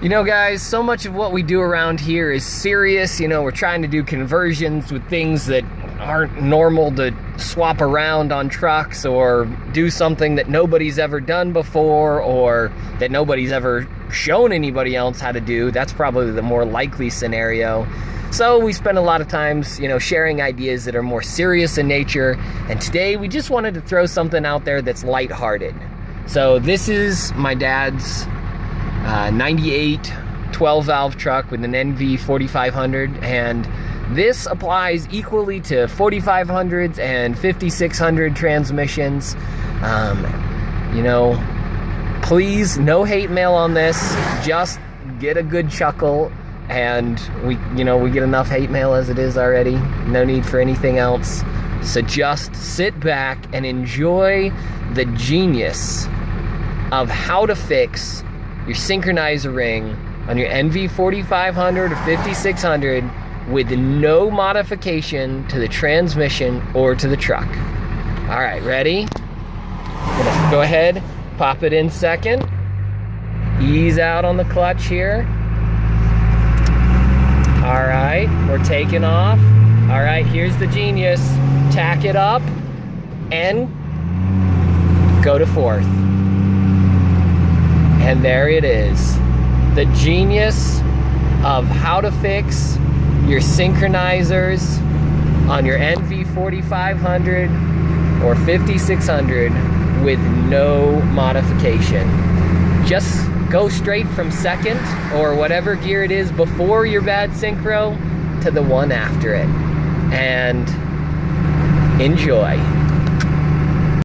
You know, guys, so much of what we do around here is serious. You know, we're trying to do conversions with things that aren't normal to swap around on trucks, or do something that nobody's ever done before, or that nobody's ever shown anybody else how to do. That's probably the more likely scenario. So we spend a lot of times, you know, sharing ideas that are more serious in nature. And today we just wanted to throw something out there that's lighthearted. So this is my dad's 98 12 valve truck with an NV4500, and this applies equally to 4500s and 5600 transmissions. You know, please, no hate mail on this. Just get a good chuckle, and we get enough hate mail as it is already. No need for anything else. So just sit back and enjoy the genius of how to fix your synchronizer ring on your NV4500 or 5600 with no modification to the transmission or to the truck. All right, ready? I'm gonna go ahead, pop it in second, ease out on the clutch here. All right, we're taking off. All right, here's the genius. Tack it up and go to fourth. And there it is. The genius of how to fix your synchronizers on your NV4500 or 5600 with no modification. Just go straight from second or whatever gear it is before your bad synchro to the one after it. And enjoy.